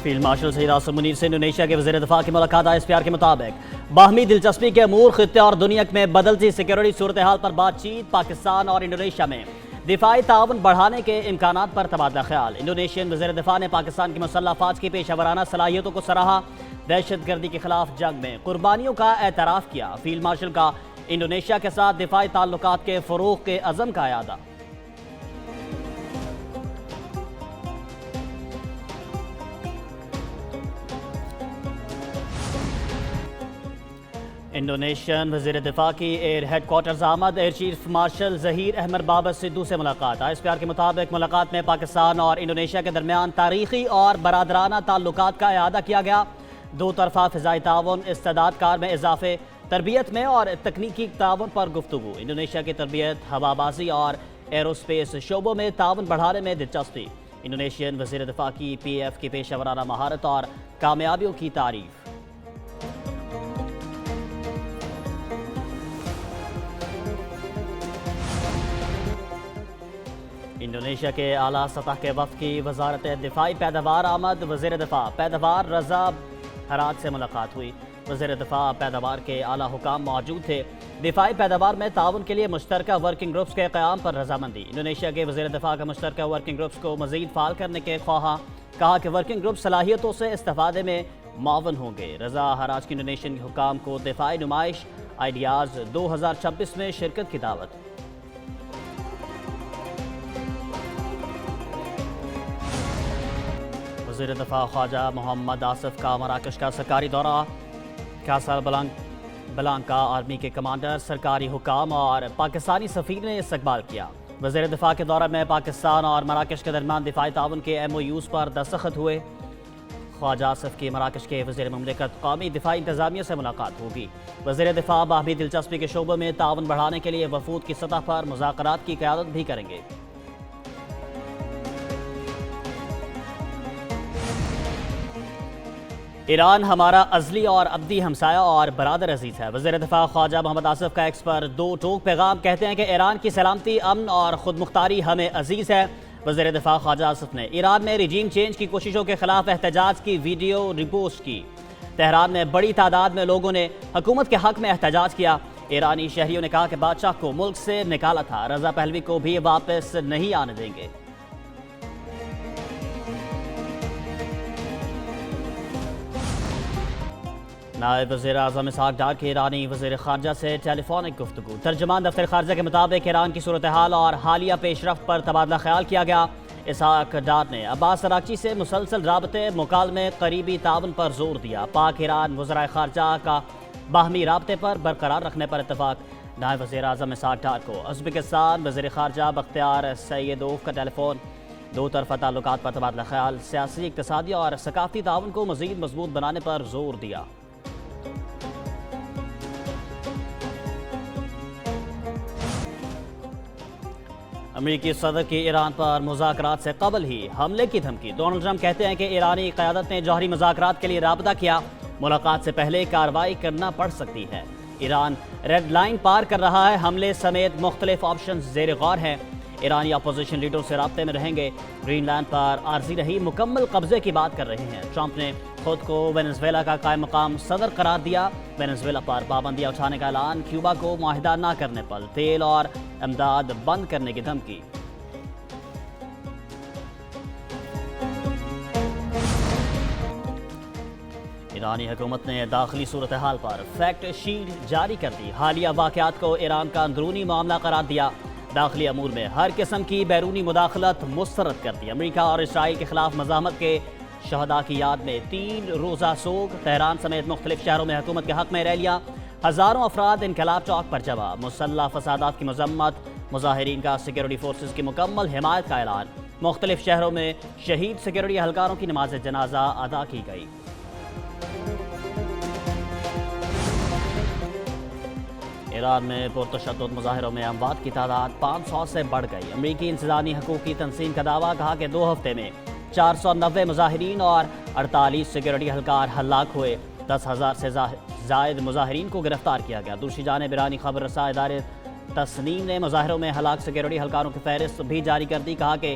Field marshal سید آصم منیر سے Indonesia کے وزیر دفاع کی ملاقات ISPR کے مطابق باہمی دلچسپی کے امور، خطے اور دنیا میں بدلتی سیکیورٹی صورتحال پر بات چیت، پاکستان اور انڈونیشیا میں دفاعی تعاون بڑھانے کے امکانات پر تبادلہ خیال۔ انڈونیشین وزیر دفاع نے پاکستان کی مسلح افواج کی پیشہ ورانہ صلاحیتوں کو سراہا، دہشت گردی کے خلاف جنگ میں قربانیوں کا اعتراف کیا۔ فیلڈ مارشل کا انڈونیشیا کے ساتھ دفاعی تعلقات کے فروغ کے عزم کا اعادہ۔ انڈونیشین وزیر دفاع کی ایئر ہیڈ کوارٹرز آمد، air chief marshal Zaheer Ahmed Babar Sidhu سے ملاقات۔ ISPR کے مطابق ملاقات میں پاکستان اور انڈونیشیا کے درمیان تاریخی اور برادرانہ تعلقات کا اعادہ کیا گیا۔ دو طرفہ فضائی تعاون، استعداد کار میں اضافے، تربیت میں اور تکنیکی تعاون پر گفتگو۔ انڈونیشیا کی تربیت، ہوا بازی اور ایروسپیس شعبوں میں تعاون بڑھانے میں دلچسپی۔ انڈونیشین وزیر دفاع کی PF کی پیشہ ورانہ مہارت اور کامیابیوں کی تعریف۔ انڈونیشیا کے اعلیٰ سطح کے وفد کی وزارت دفاعی پیداوار آمد، وزیر دفاع پیداوار رضا حراج سے ملاقات ہوئی۔ وزیر دفاع پیداوار کے اعلیٰ حکام موجود تھے۔ دفاعی پیداوار میں تعاون کے لیے مشترکہ ورکنگ گروپس کے قیام پر رضامندی۔ انڈونیشیا کے وزیر دفاع کا مشترکہ ورکنگ گروپس کو مزید فعال کرنے کے خواہاں، کہا کہ ورکنگ گروپ صلاحیتوں سے استفادے میں معاون ہوں گے۔ رضا حراج کی انڈونیشین حکام کو دفاعی نمائش آئیڈیاز 2026 میں شرکت کی دعوت۔ وزیر دفاع خواجہ محمد آصف کا مراکش کا سرکاری دورہ، کاسا بلانکا آرمی کے کمانڈر، سرکاری حکام اور پاکستانی سفیر نے استقبال کیا۔ وزیر دفاع کے دورہ میں پاکستان اور مراکش کے درمیان دفاعی تعاون کے MOUs پر دستخط ہوئے۔ خواجہ آصف کی مراکش کے وزیر مملکت قومی دفاعی انتظامیہ سے ملاقات ہوگی۔ وزیر دفاع باہمی دلچسپی کے شعبوں میں تعاون بڑھانے کے لیے وفود کی سطح پر مذاکرات کی قیادت بھی کریں گے۔ ایران ہمارا ازلی اور ابدی ہمسایہ اور برادر عزیز ہے۔ وزیر دفاع خواجہ محمد آصف کا ایکس پر دو ٹوک پیغام، کہتے ہیں کہ ایران کی سلامتی، امن اور خود مختاری ہمیں عزیز ہے۔ وزیر دفاع خواجہ آصف نے ایران میں رجیم چینج کی کوششوں کے خلاف احتجاج کی ویڈیو ریپوسٹ کی۔ تہران میں بڑی تعداد میں لوگوں نے حکومت کے حق میں احتجاج کیا۔ ایرانی شہریوں نے کہا کہ بادشاہ کو ملک سے نکالا تھا، رضا پہلوی کو بھی واپس نہیں آنے دیں گے۔ نائب وزیر اعظم اسحاق ڈار کی ایرانی وزیر خارجہ سے ٹیلی فونک گفتگو۔ ترجمان دفتر خارجہ کے مطابق ایران کی صورتحال اور حالیہ پیش رفت پر تبادلہ خیال کیا گیا۔ اسحاق ڈار نے عباس اراغچی سے مسلسل رابطے، مکالمے، قریبی تعاون پر زور دیا۔ پاک ایران وزرائے خارجہ کا باہمی رابطے پر برقرار رکھنے پر اتفاق۔ نائب وزیر اعظم اسحاق ڈار کو ازبکستان وزیر خارجہ بختیار سیدوف کا ٹیلی فون۔ دو طرفہ تعلقات پر تبادلہ خیال، سیاسی، اقتصادی اور ثقافتی تعاون کو مزید مضبوط بنانے پر زور دیا۔ امریکی صدر کی ایران پر مذاکرات سے قبل ہی حملے کی دھمکی۔ ڈونلڈ ٹرمپ کہتے ہیں کہ ایرانی قیادت نے جوہری مذاکرات کے لیے رابطہ کیا، ملاقات سے پہلے کارروائی کرنا پڑ سکتی ہے۔ ایران ریڈ لائن پار کر رہا ہے، حملے سمیت مختلف آپشنز زیر غور ہیں۔ ایرانی اپوزیشن لیڈروں سے رابطے میں رہیں گے۔ گرین لینڈ پر عارضی رہی مکمل قبضے کی بات کر رہے ہیں۔ ٹرمپ نے خود کو وینزویلا کا قائم مقام صدر قرار دیا۔ وینزویلا پر پابندیاں اٹھانے کا اعلان، کیوبا کو معاہدہ نہ کرنے پر تیل اور امداد بند کرنے کی دھمکی۔ ایرانی حکومت نے داخلی صورتحال پر فیکٹ شیٹ جاری کر دی۔ حالیہ واقعات کو ایران کا اندرونی معاملہ قرار دیا۔ داخلی امور میں ہر قسم کی بیرونی مداخلت مسترد کر دی۔ امریکہ اور اسرائیل کے خلاف مزاحمت کے شہداء کی یاد میں 3 روزہ سوگ۔ تہران سمیت مختلف شہروں میں حکومت کے حق میں ریلیاں، ہزاروں افراد انقلاب چوک پر جمع۔ مسلح فسادات کی مذمت، مظاہرین کا سیکیورٹی فورسز کی مکمل حمایت کا اعلان۔ مختلف شہروں میں شہید سیکیورٹی اہلکاروں کی نماز جنازہ ادا کی گئی۔ ایران میں پرتشدد مظاہروں میں اموات کی تعداد 500 سے بڑھ گئی۔ امریکی انسدادی حقوقی تنظیم کا دعویٰ، کہا کہ 2 ہفتے میں 490 مظاہرین اور 48 سیکیورٹی اہلکار ہلاک ہوئے۔ 10,000 سے زائد مظاہرین کو گرفتار کیا گیا۔ دوسری جانب ایرانی خبر رساں ادارے تسنیم نے مظاہروں میں ہلاک سیکیورٹی اہلکاروں کی فہرست بھی جاری کر دی، کہا کہ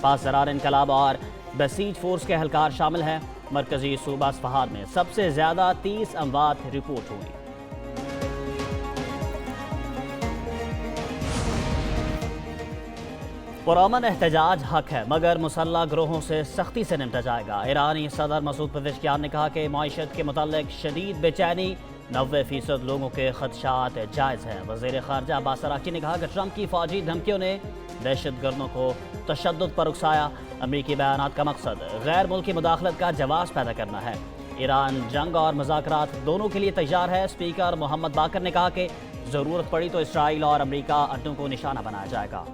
پاسداران انقلاب اور بسیج فورس کے اہلکار شامل ہیں۔ مرکزی صوبہ اصفہان میں سب سے زیادہ 30 اموات رپورٹ ہوئی۔ پرامن احتجاج حق ہے مگر مسلح گروہوں سے سختی سے نمٹا جائے گا۔ ایرانی صدر مسعود پزشکیان نے کہا کہ معیشت کے متعلق شدید بے چینی 90% لوگوں کے خدشات جائز ہیں۔ وزیر خارجہ عباس عراقچی نے کہا کہ ٹرمپ کی فوجی دھمکیوں نے دہشت گردوں کو تشدد پر اکسایا۔ امریکی بیانات کا مقصد غیر ملکی مداخلت کا جواز پیدا کرنا ہے۔ ایران جنگ اور مذاکرات دونوں کے لیے تیار ہے۔ اسپیکر محمد باقر نے کہا کہ ضرورت پڑی تو اسرائیل اور امریکہ اڈوں کو نشانہ بنایا جائے گا۔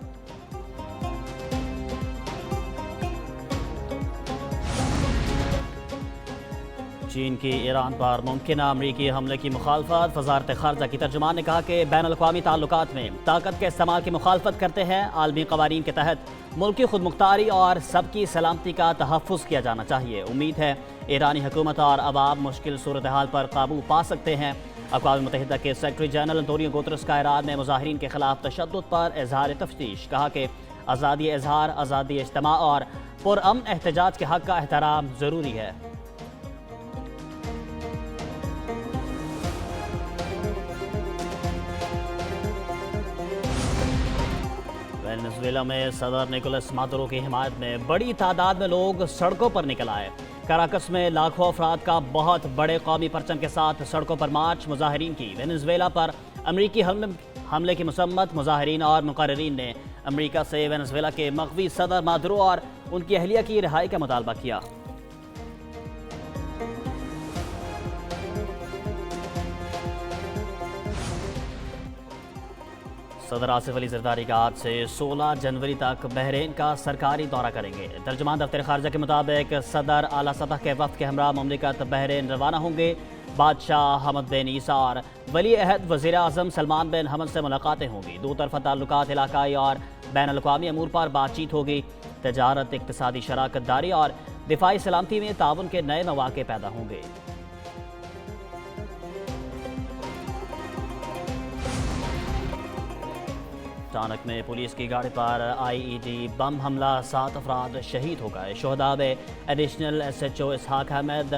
چین کی ایران پر ممکنہ امریکی حملے کی مخالفت۔ وزارت خارجہ کی ترجمان نے کہا کہ بین الاقوامی تعلقات میں طاقت کے استعمال کی مخالفت کرتے ہیں۔ عالمی قوانین کے تحت ملکی خود مختاری اور سب کی سلامتی کا تحفظ کیا جانا چاہیے۔ امید ہے ایرانی حکومت اور عوام مشکل صورتحال پر قابو پا سکتے ہیں۔ اقوام متحدہ کے سیکرٹری جنرل انطونیو گوترس کا ایران میں مظاہرین کے خلاف تشدد پر اظہار تفتیش۔ کہا کہ آزادی اظہار، آزادی اجتماع اور پرامن احتجاج کے حق کا احترام ضروری ہے۔ وینزویلا میں صدر نکولس مادورو کی حمایت میں بڑی تعداد میں لوگ سڑکوں پر نکل آئے۔ کراکس میں لاکھوں افراد کا بہت بڑے قومی پرچم کے ساتھ سڑکوں پر مارچ۔ مظاہرین کی وینزویلا پر امریکی حملے کی مذمت۔ مظاہرین اور مقررین نے امریکہ سے وینزویلا کے مغوی صدر مادورو اور ان کی اہلیہ کی رہائی کا مطالبہ کیا۔ صدر آصف علی زرداری کا آج سے 16 جنوری تک بحرین کا سرکاری دورہ کریں گے۔ ترجمان دفتر خارجہ کے مطابق صدر اعلیٰ سطح کے وفد کے ہمراہ مملکت بحرین روانہ ہوں گے۔ بادشاہ حمد بن عیسیٰ اور ولی عہد وزیر اعظم سلمان بن حمد سے ملاقاتیں ہوں گی۔ دو طرفہ تعلقات، علاقائی اور بین الاقوامی امور پر بات چیت ہوگی۔ تجارت، اقتصادی شراکت داری اور دفاعی سلامتی میں تعاون کے نئے مواقع پیدا ہوں گے۔ ٹانک میں پولیس کی گاڑی پر IED بم حملہ، 7 افراد شہید ہو گئے۔ شہداء میں ایڈیشنل SHO اسحاق احمد،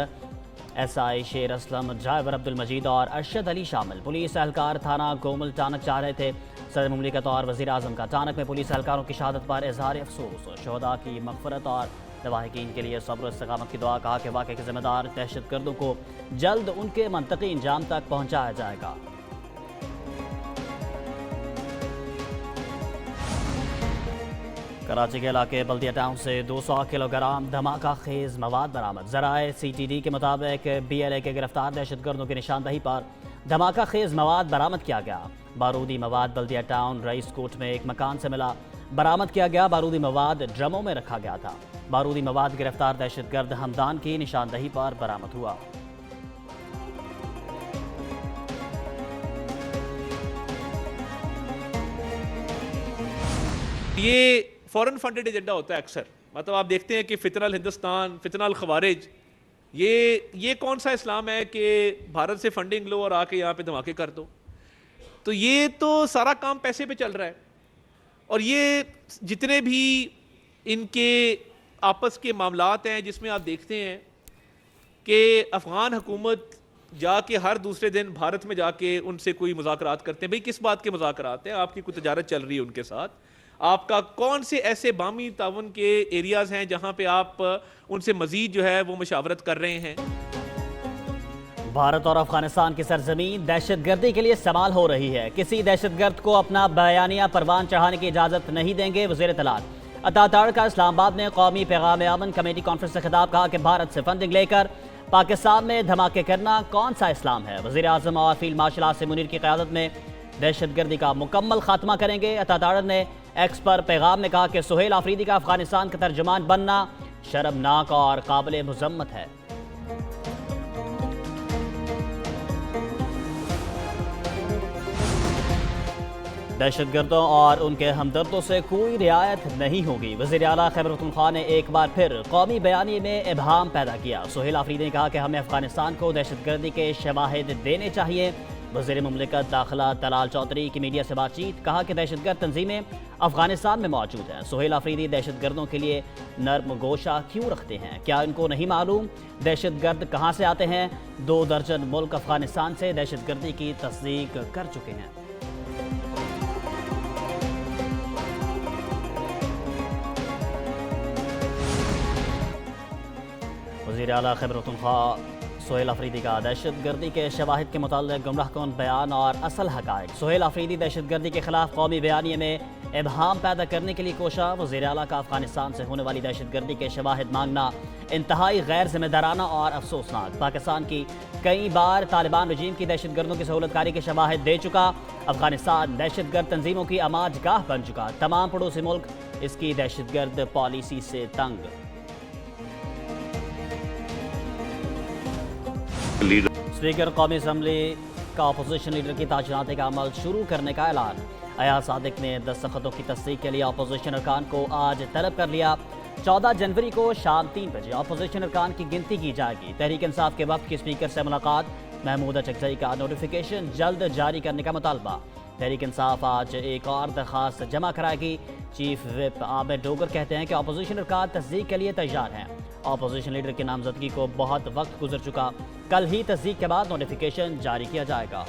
SI شیر اسلم، ڈرائیور عبدالمجید اور ارشد علی شامل۔ پولیس اہلکار تھانہ گومل ٹانک جا رہے تھے۔ صدر مملکت اور وزیر اعظم کا ٹانک میں پولیس اہلکاروں کی شہادت پر اظہار افسوس۔ شہداء کی مغفرت اور لواحقین کے لیے صبر و استقامت کی دعا۔ کہا کہ واقعے کے ذمہ دار دہشت گردوں کو جلد ان کے منطقی انجام تک پہنچایا جائے گا۔ کراچی کے علاقے بلدیہ ٹاؤن سے 200 کلو گرام دھماکہ خیز مواد برآمد۔ ذرائع CTD کے مطابق BLA کے گرفتار دہشت گردوں کی نشاندہی پر دھماکہ خیز مواد برآمد کیا گیا۔ بارودی مواد بلدیہ ٹاؤن رئیس کوٹ میں ایک مکان سے ملا، برآمد کیا گیا۔ بارودی مواد ڈرموں میں رکھا گیا تھا۔ بارودی مواد گرفتار دہشت گرد حمدان کی نشاندہی پر برآمد ہوا۔ یہ فورن فنڈڈ ایجنڈا ہوتا ہے اکثر، مطلب آپ دیکھتے ہیں کہ فتنہ الہندوستان، فتنہ الخوارج، یہ کون سا اسلام ہے کہ بھارت سے فنڈنگ لو اور آ کے یہاں پہ دھماکے کر دو۔ تو یہ تو سارا کام پیسے پہ چل رہا ہے، اور یہ جتنے بھی ان کے آپس کے معاملات ہیں جس میں آپ دیکھتے ہیں کہ افغان حکومت جا کے ہر دوسرے دن بھارت میں جا کے ان سے کوئی مذاکرات کرتے ہیں۔ بھئی کس بات کے مذاکرات ہیں؟ آپ کی کوئی تجارت چل رہی ہے ان کے ساتھ؟ آپ کا کون سے ایسے باہمی تعاون کے ایریاز ہیں جہاں پہ آپ ان سے مزید جو ہے وہ مشاورت کر رہے ہیں؟ بھارت اور افغانستان کی سرزمین دہشت گردی کے لیے استعمال ہو رہی ہے۔ کسی دہشت گرد کو اپنا بیانیہ پروان چڑھانے کی اجازت نہیں دیں گے۔ وزیر اطلاعات عطا تارکا اسلام آباد میں قومی پیغام امن کمیٹی کانفرنس سے خطاب۔ کہا کہ بھارت سے فنڈنگ لے کر پاکستان میں دھماکے کرنا کون سا اسلام ہے؟ وزیر اعظم اور فیلڈ مارشل آصف منیر کی قیادت میں دہشت گردی کا مکمل خاتمہ کریں گے۔ عطا تارکا نے ایکس پر پیغام میں کہا کہ سہیل آفریدی کا افغانستان کا ترجمان بننا شرمناک اور قابل مذمت ہے۔ دہشت گردوں اور ان کے ہمدردوں سے کوئی رعایت نہیں ہوگی۔ وزیر اعلیٰ خیبر پختونخوا نے ایک بار پھر قومی بیانیے میں ابہام پیدا کیا۔ سہیل آفریدی نے کہا کہ ہمیں افغانستان کو دہشت گردی کے شواہد دینے چاہیے۔ وزیر مملکت داخلہ طلال چودھری کی میڈیا سے بات چیت، کہا کہ دہشت گرد تنظیمیں افغانستان میں موجود ہیں۔ سہیل آفریدی دہشت گردوں کے لیے نرم گوشہ کیوں رکھتے ہیں؟ کیا ان کو نہیں معلوم دہشت گرد کہاں سے آتے ہیں؟ 2 درجن ملک افغانستان سے دہشت گردی کی تصدیق کر چکے ہیں۔ وزیر اعلیٰ خیبر پختونخوا سہیل آفریدی کا دہشت گردی کے شواہد کے متعلق گمراہ کن بیان اور اصل حقائق۔ سہیل آفریدی دہشت گردی کے خلاف قومی بیانیے میں ابہام پیدا کرنے کے لیے کوشاں۔ وزیر اعلیٰ کا افغانستان سے ہونے والی دہشت گردی کے شواہد مانگنا انتہائی غیر ذمہ دارانہ اور افسوسناک۔ پاکستان کی کئی بار طالبان رجیم کی دہشت گردوں کی سہولت کاری کے شواہد دے چکا۔ افغانستان دہشت گرد تنظیموں کی آماج گاہ بن چکا۔ تمام پڑوسی ملک اس کی دہشت گرد پالیسی سے تنگ۔ اسپیکر قومی اسمبلی کا اپوزیشن لیڈر کی تعیناتی کا عمل شروع کرنے کا اعلان۔ ایاز صادق نے دستخطوں کی تصدیق کے لیے اپوزیشن ارکان کو آج طلب کر لیا۔ 14 جنوری کو شام 3 بجے اپوزیشن ارکان کی گنتی کی جائے گی۔ تحریک انصاف کے وفد کی اسپیکر سے ملاقات، محمود چکزئی کا نوٹیفیکیشن جلد جاری کرنے کا مطالبہ۔ تحریک انصاف آج ایک اور درخواست جمع کرائے گی۔ چیف وپ عامر ڈوگر کہتے ہیں کہ اپوزیشن ارکان تصدیق کے لیے تیار ہیں۔ اپوزیشن لیڈر کی نامزدگی کو بہت وقت گزر چکا، کل ہی تصدیق کے بعد نوٹیفیکیشن جاری کیا جائے گا۔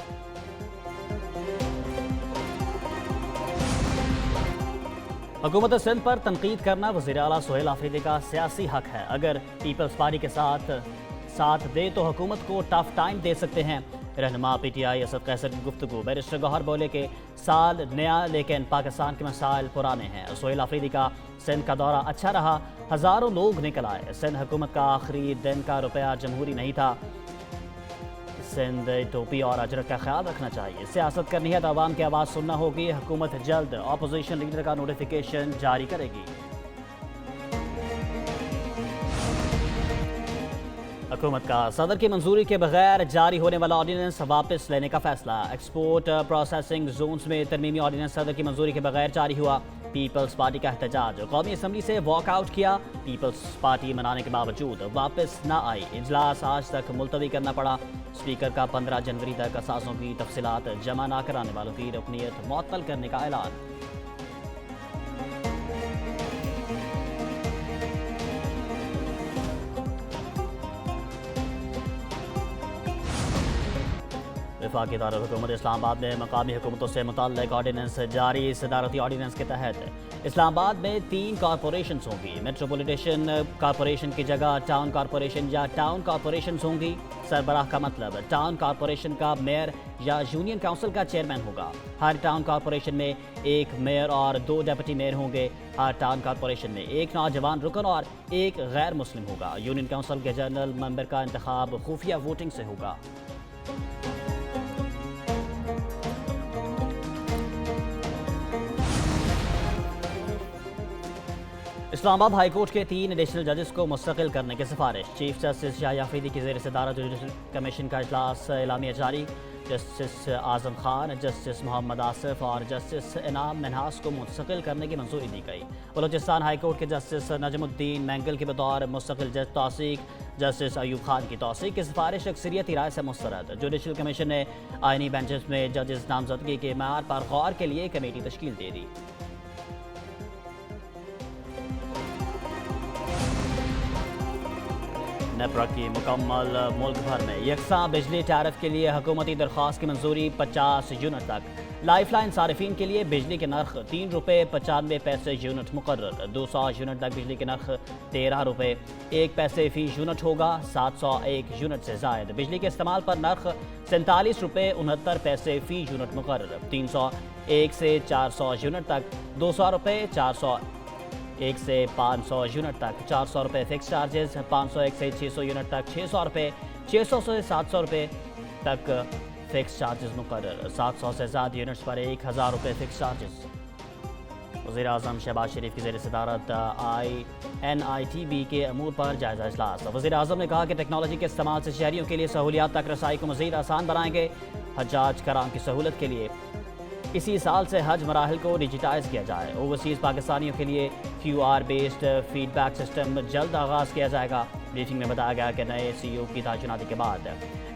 حکومت سندھ پر تنقید کرنا وزیر اعلیٰ سہیل آفریدی کا سیاسی حق ہے۔ اگر پیپلز پارٹی کے ساتھ دے تو حکومت کو ٹف ٹائم دے سکتے ہیں۔ رہنما پی ٹی آئی اسد قیصر کی گفتگو۔ بیرسٹر گوہر بولے کہ سال نیا لیکن پاکستان کے مسائل پرانے ہیں۔ سہیل آفریدی کا سندھ کا دورہ اچھا رہا، ہزاروں لوگ نکل آئے۔ سندھ حکومت کا آخری دن کا روپیہ جمہوری نہیں تھا۔ سندھ ٹوپی اور اجرت کا خیال رکھنا چاہیے۔ سیاست کرنی ہے تو عوام کی آواز سننا ہوگی۔ حکومت جلد اپوزیشن لیڈر کا نوٹیفیکیشن جاری کرے گی۔ حکومت کا صدر کی منظوری کے بغیر جاری ہونے والا آرڈیننس واپس لینے کا فیصلہ۔ ایکسپورٹ پروسیسنگ زونز میں ترمیمی آرڈیننس صدر کی منظوری کے بغیر جاری ہوا۔ پیپلز پارٹی کا احتجاج، قومی اسمبلی سے واک آؤٹ کیا۔ پیپلز پارٹی منانے کے باوجود واپس نہ آئی، اجلاس آج تک ملتوی کرنا پڑا۔ اسپیکر کا 15 جنوری تک اثاثوں کی تفصیلات جمع نہ کرانے والوں کی رکنیت معطل کرنے کا اعلان۔ وفاقی دارالحکومت اسلام آباد میں مقامی حکومتوں سے متعلق آرڈیننس جاری۔ صدارتی آرڈیننس کے تحت اسلام آباد میں 3 کارپوریشنز ہوں گی۔ میٹروپولیٹن کارپوریشن کی جگہ ٹاؤن کارپوریشن یا ٹاؤن کارپوریشنز ہوں گی۔ سربراہ کا مطلب ٹاؤن کارپوریشن کا میئر یا یونین کونسل کا چیئرمین ہوگا۔ ہر ٹاؤن کارپوریشن میں 1 میئر اور 2 ڈپٹی میئر ہوں گے۔ ہر ٹاؤن کارپوریشن میں 1 نوجوان رکن اور 1 غیر مسلم ہوگا۔ یونین کونسل کے جنرل ممبر کا انتخاب خفیہ ووٹنگ سے ہوگا۔ اسلام آباد ہائی کورٹ کے 3 ایڈیشنل ججز کو مستقل کرنے کی سفارش۔ چیف جسٹس شاہی آفریدی کی زیر صدارت جوڈیشل کمیشن کا اجلاس، اعلامیہ جاری۔ جسٹس اعظم خان، جسٹس محمد آصف اور جسٹس انعام منہاس کو مستقل کرنے کی منظوری دی گئی۔ بلوچستان ہائی کورٹ کے جسٹس نجم الدین مینگل کے بطور مستقل جج توثیق۔ جسٹس ایوب خان کی توثیق کی سفارش اکثریتی رائے سے مسترد۔ جوڈیشل کمیشن نے آئینی بینچز میں ججز نامزدگی کے معیار پر غور کے لیے کمیٹی تشکیل دے دی۔ نیپرا کی مکمل ملک بھر میں یکساں بجلی ٹیرف کے لیے حکومتی درخواست کی منظوری 50 یونٹ تک۔ لائف لائن صارفین کے لیے بجلی کے نرخ 3 روپے 95 پیسے یونٹ مقرر۔ 200 یونٹ تک بجلی کے نرخ 13 روپے 1 پیسے فی یونٹ ہوگا۔ 701 یونٹ سے زائد بجلی کے استعمال پر نرخ 47 روپے 69 پیسے فی یونٹ مقرر۔ 301 سے 400 یونٹ تک 200 روپے، 401 سے 500 یونٹ تک 400 روپے فکس چارجز، 501 سے 600 یونٹ تک 600 روپے، 600 سے 700 روپے تک فکس چارجز مقرر۔ 700 سے زیادہ یونٹس پر 1000 روپے فکس چارجز۔ وزیر اعظم شہباز شریف کی زیر صدارت NITB کے امور پر جائزہ اجلاس۔ وزیر اعظم نے کہا کہ ٹیکنالوجی کے استعمال سے شہریوں کے لیے سہولیات تک رسائی کو مزید آسان بنائیں گے۔ حجاج کرام کی سہولت کے لیے اسی سال سے حج مراحل کو ڈیجیٹائز کیا جائے۔ اوورسیز پاکستانیوں کے لیے QR based feedback system جلد آغاز کیا جائے گا۔ بریفنگ میں بتایا گیا کہ نئے CEO کی تعیناتی کے بعد